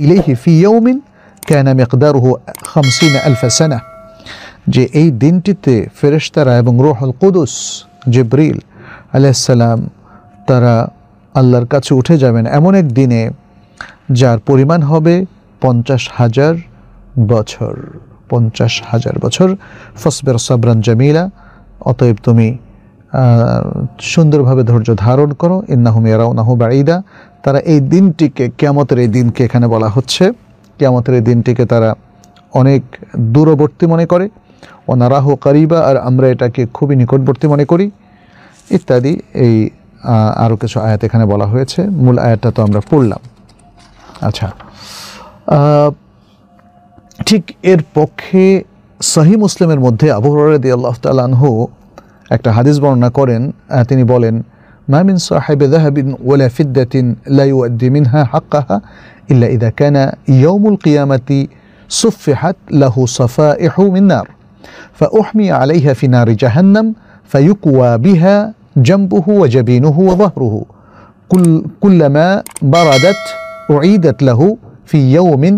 ইলাইহি ফি ইয়াউমিন কানা মিকদারুহু 50,000 সানা, যে এই দিনটিতে ফেরেশতারা এবং রূহুল কুদুস জিবরিল আলাইহিস সালাম তারা আল্লাহর কাছে উঠে যাবেন এমন এক দিনে যার পরিমাণ হবে 50,000 বছর। 50,000 বছর। ফাসবির সাবরান জামিলা, অতএব তুমি সুন্দরভাবে ধৈর্য ধারণ করো। ইন্নাহুম ইয়ারাউনাহু বাঈদা, তারা এই দিনটিকে, কিয়ামতের এই দিনকে এখানে বলা হচ্ছে, কিয়ামতের এই দিনটিকে তারা অনেক দূরবর্তী মনে করে। ওনারাহু কারিবা, আর আমরা এটাকে খুবই নিকটবর্তী মনে করি, ইত্যাদি। এই আরও কিছু আয়াত এখানে বলা হয়েছে। মূল আয়াতটা তো আমরা পড়লাম। আচ্ছা, ঠিক এর পক্ষে সহিহ মুসলিমের মধ্যে আবু হুরায়রা রাদিয়াল্লাহু তাআলা আনহু একটা হাদিস বর্ণনা করেন। তিনি বলেন, মা মিন সাহিবি যাহাবিন ওয়ালা ফিদ্দাতিন লা ইউআদ্দি মিনহা হাক্কাহা ইল্লা ইযা কানা ইয়াউমুল কিয়ামাতি সুফিহাত লাহু সাফাইহু মিন নার ফাউহমি আলাইহা ফি নারি জাহান্নাম ফায়ুকওয়া বিহা জামবুহু ওয়া জাবিনুহু ওয়া যাহরুহু কুল্লামা বারাদাত উঈদাত লাহু ফি ইয়াউমিন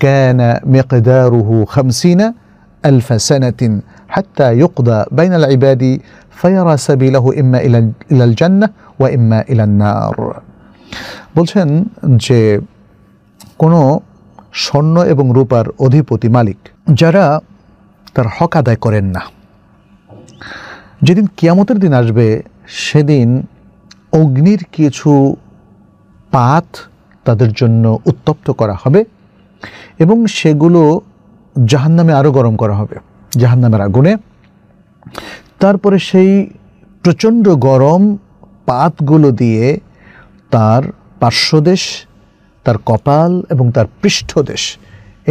কানা মিকদারুহু 50,000 সানাতিন হাত্তা ইউকদা বাইনাল ইবাদি ফায়ারা সাবিলাহু ইম্মা ইলাল জান্নাহ ওয়া ইম্মা ইলান নার। বলছেন যে কোনো স্বর্ণ এবং রূপার অধিপতি মালিক যারা তার হক আদায় করেন না, যেদিন কিয়ামতের দিন আসবে সেদিন অগ্নির কিছু পাত তাদের জন্য উত্তপ্ত করা হবে এবং সেগুলো জাহান্নামে আরও গরম করা হবে, জাহান্নামের আগুনে। তারপরে সেই প্রচণ্ড গরম পাতগুলো দিয়ে তার পার্শ্বদেশ, তার কপাল এবং তার পৃষ্ঠদেশ,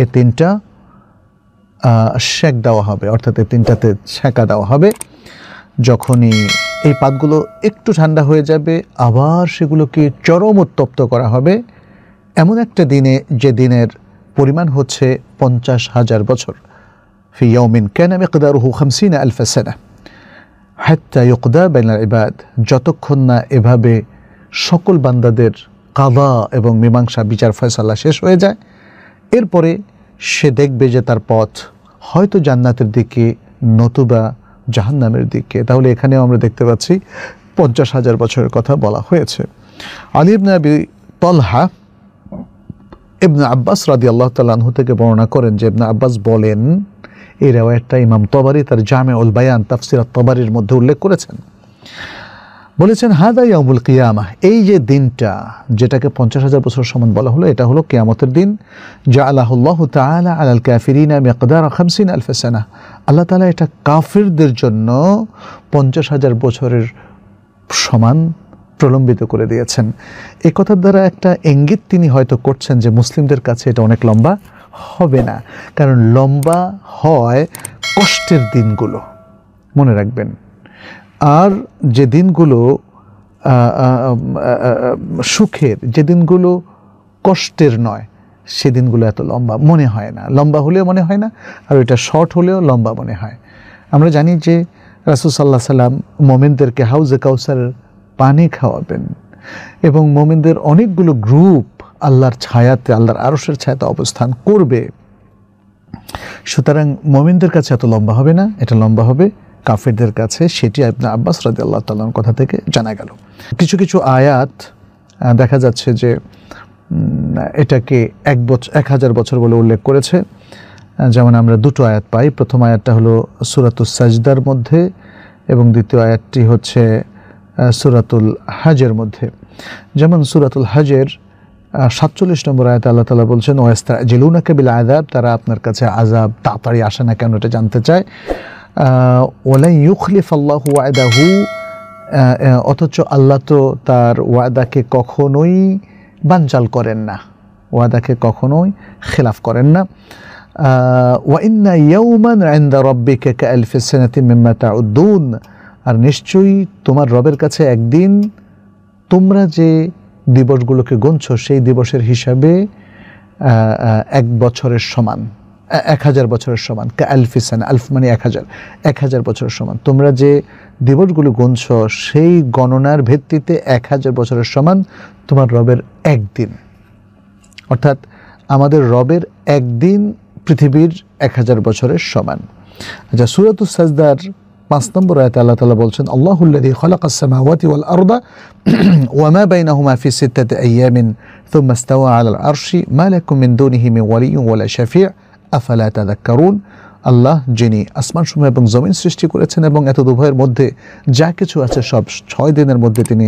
এই তিনটা সেক দেওয়া হবে, অর্থাৎ এই তিনটাতে ছেঁকা দেওয়া হবে। যখনই এই পাতগুলো একটু ঠান্ডা হয়ে যাবে, আবার সেগুলোকে চরম উত্তপ্ত করা হবে এমন একটা দিনে, যে দিনের পরিমাণ হচ্ছে 50,000 বছর। ফি ইয়াউমিন কানা মিকদারুহু 50,000 সানা হাত্তা ইউকদা বাইনাল ইবাদ, যতক্ষণ না এভাবে সকল বান্দাদের কাদা এবং মীমাংসা, বিচার ফয়সালা শেষ হয়ে যায়। এরপরে সে দেখবে যে তার পথ হয়তো জান্নাতের দিকে নতুবা জাহান্নামের দিকে। তাহলে এখানেও আমরা দেখতে পাচ্ছি 50,000 বছরের কথা বলা হয়েছে। আলী ইবনে আবি তালহা ইবনে আব্বাস রাদিয়াল্লাহু তাআলা আনহু থেকে বর্ণনা করেন যে ইবনে আব্বাস বলেন, এই রিওয়ায়াতটা ইমাম তাবারি তার জামিউল বায়ান তাফসীর আত-তাবারির মধ্যে উল্লেখ করেছেন। বলেছেন, হাদা ইয়াউমুল কিয়ামাহ, এই যে দিনটা যেটাকে 50,000 বছর সমান বলা হলো, এটা হলো কিয়ামতের দিন। জাআলাহুল্লাহু তাআলা আলাল কাফিরিনা মিকদার 50,000 সানা, আল্লাহ তাআলা এটা কাফিরদের জন্য 50,000 বছরের সমান প্রলম্বিত করে দিয়েছেন। এই কথার দ্বারা একটা ইঙ্গিত তিনি হয়তো করছেন যে মুসলিমদের কাছে এটা অনেক লম্বা হবে না, কারণ লম্বা হয় কষ্টের দিনগুলো, মনে রাখবেন। আর যে দিনগুলো সুখের, যে দিনগুলো কষ্টের নয়, সে দিনগুলো এত লম্বা মনে হয় না। লম্বা হলেও মনে হয় না, আর ওইটা শর্ট হলেও লম্বা মনে হয়। আমরা জানি যে রাসূল সাল্লাল্লাহু আলাইহি সাল্লাম মুমিনদেরকে হাউজে কাউসারের পানি খাওয়াবেন এবং মুমিনদের অনেকগুলো গ্রুপ আল্লাহর ছায়াতে, আল্লাহর আরশের ছায়াতে অবস্থান করবে। সুতরাং মুমিনদের কাছে এত লম্বা হবে না, এটা লম্বা হবে কাফেরদের কাছে। সেটি ইবনে আব্বাস রাদিয়াল্লাহু তাআলার কথা থেকে জানা গেল। কিছু কিছু আয়াত দেখা যাচ্ছে যে এটাকে 1000 বছর বলে উল্লেখ করেছে। যেমন আমরা দুটো আয়াত পাই। প্রথম আয়াতটা হলো সূরাতুস সাজদার মধ্যে এবং দ্বিতীয় আয়াতটি হচ্ছে সূরাতুল হজের মধ্যে। যেমন সূরাতুল হজের 47 নম্বর আয়াতে আল্লাহ তাআলা বলছেন, ওয়াস্তাজিলুনাকা বিল আযাব, তারা আপনার কাছে আযাব তাড়াতাড়ি আসে না কেন এটা জানতে চায়। ওয়ালা ইউখলিফাল্লাহু ওয়াদাহু, অথচ আল্লাহ তো তার ওয়াদাকে কখনোই বানচাল করেন না, ওয়াদাকে কখনোই খেলাফ করেন না। ওয়া ইন্না ইয়াওমান ইনদা রাব্বিকা কাআলফি সানাতিন মিম্মা তাউদ্দুন, আর নিশ্চয়ই তোমার রবের কাছে একদিন তোমরা যে দিবসগুলোকে গুনছো সেই দিবসের হিসাবে 1 বছরের সমান, 1000 বছরের সমান। কাআলফি সানা, আলফ মানে 1000, 1000 বছরের সমান। তোমরা যে দিবসগুলো গুনছো সেই গণনার ভিত্তিতে 1000 বছরের সমান তোমার রবের একদিন। অর্থাৎ আমাদের রবের একদিন পৃথিবীর 1000 বছরের সমান। আচ্ছা, সূরাতুস সাজদার 5 নম্বর আয়াতে আল্লাহ তাআলা বলছেন, আল্লাহুল্লাযী খালাকাস সামাওয়াতি ওয়াল আরদা ওয়া মা বাইনাহুমা ফি সিত্তাতি আইয়ামিন থুম্মা ইসতাওয়া আলাল আরশি মা লাকুম মিন দুনিহি মিন ওয়ালিয়্যিন ওয়ালা শাফি' আফালা তাযাক্কারুন। আল্লাহ যিনি আসমানসমূহ এবং জমিন সৃষ্টি করেছেন এবং এত উভয়ের মধ্যে যা কিছু আছে সব 6 দিনের মধ্যে তিনি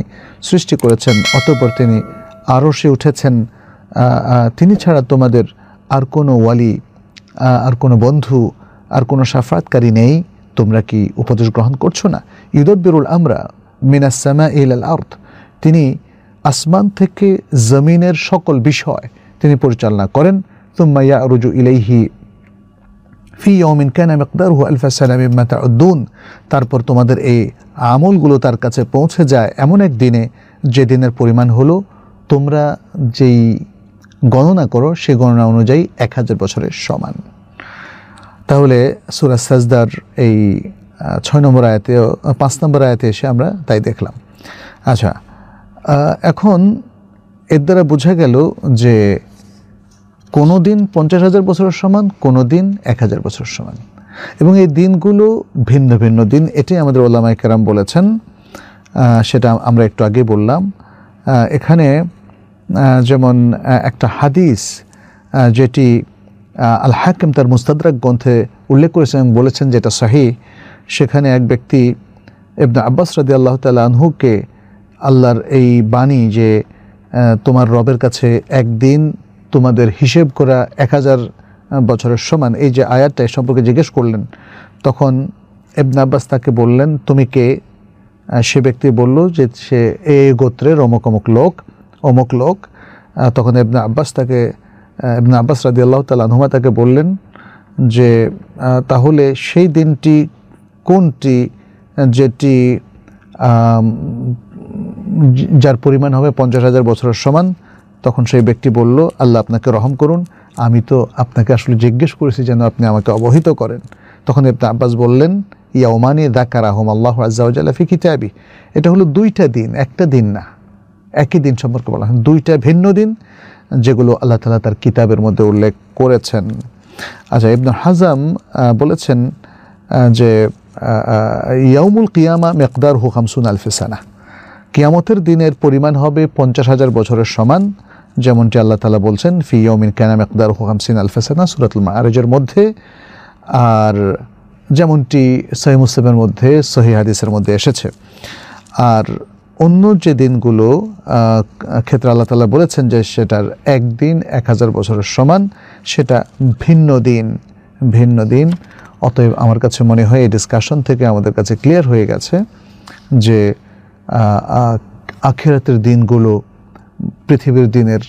সৃষ্টি করেছেন, অতঃপর তিনি আরশে উঠেছেন। তিনি ছাড়া তোমাদের আর কোনো ওয়ালি, আর কোনো বন্ধু, আর কোনো শাফাতকারী নেই, তোমরা কি উপদেশ গ্রহণ করছো না? ইউদাব্বিরুল আমরা মিনাস সামাই ইলাল আরদ, তিনি আসমান থেকে জমিনের সকল বিষয় তিনি পরিচালনা করেন। সুম্মা ইয়ারুজু ইলাইহি ফি ইয়াউমিন কানা মিকদারুহু আলফা সানা মিম্মা তাউদ্দুন, তারপর তোমাদের এই আমলগুলো তার কাছে পৌঁছে যায় এমন এক দিনে যে দিনের পরিমাণ হলো তোমরা যেই গণনা করো সে গণনা অনুযায়ী 1000 বছরের সমান। তাহলে সূরা সাজদার এই 6 নম্বর আয়াতে 5 নম্বর আয়াতে এসে আমরা তাই দেখলাম। আচ্ছা, এখন এর দ্বারা বোঝা গেল যে কোনো দিন 50,000 বছরের সমান, কোনো দিন 1000 বছরের সমান, এবং এই দিনগুলো ভিন্ন ভিন্ন দিন। এটাই আমাদের ওলামায়ে কেরাম বলেছেন, সেটা আমরা একটু আগে বললাম। এখানে যেমন একটা হাদিস যেটি আল হাকিম তার মুস্তাদরাক গ্রন্থে উল্লেখ করেছেন এবং বলেছেন যেটা সহিহ, সেখানে এক ব্যক্তি ইবনে আব্বাস রাদিয়াল্লাহু তাআলা আনহুকে আল্লাহর এই বাণী যে তোমার রবের কাছে একদিন তোমাদের হিসেব করা 1000 বছরের সমান, এই যে আয়াতটা সম্পর্কে জিজ্ঞেস করলেন, তখন ইবনে আব্বাস তাকে বললেন তুমি কে? সে ব্যক্তি বলল যে সে এই গোত্রের অমুক লোক। তখন ইবনে আব্বাস রাদিয়াল্লাহু তাআলা আনহুমা তাকে বললেন যে তাহলে সেই দিনটি কোনটি যেটি যার পরিমাণ হবে 50,000 বছরের সমান? তখন সেই ব্যক্তি বলল, আল্লাহ আপনাকে রহম করুন, আমি তো আপনাকে আসলে জিজ্ঞেস করেছি যেন আপনি আমাকে অবহিত করেন। তখন ইবনে আব্বাস বললেন, ইয়াউমানি যাকারাহুম আল্লাহু আযজা ওয়া জাল্লা ফি কিতাবি, এটা হলো 2টা দিন, একটা দিন না, একই দিন সম্পর্কে বলা হয়, 2টা ভিন্ন দিন যেগুলো আল্লাহ তাআলা তার কিতাবের মধ্যে উল্লেখ করেছেন। আচ্ছা, ইবনে হাজাম বলেছেন যে ইয়াউমুল কিয়ামা মিকদারহু 50,000 সানা, কিয়ামতের দিনের পরিমাণ হবে 50,000 বছরের সমান, যেমনটি আল্লাহ তাআলা বলছেন ফি ইয়াউমিন কানা মিকদারহু 50,000 সানা সূরাতুল মাআরিজের মধ্যে, আর যেমনটি সহিহ মুসলিমের মধ্যে সহিহ হাদিসের মধ্যে এসেছে। আর অন্য যে দিনগুলো ক্ষেত্রে আল্লাহ তাআলা বলেছেন যে সেটার একদিন 1000 বছরের সমান, সেটা ভিন্ন দিন। অতএব আমার কাছে মনে হয় এই ডিসকাশন থেকে আমাদের কাছে ক্লিয়ার হয়ে গেছে যে আখিরাতের দিনগুলো পৃথিবীর দিনের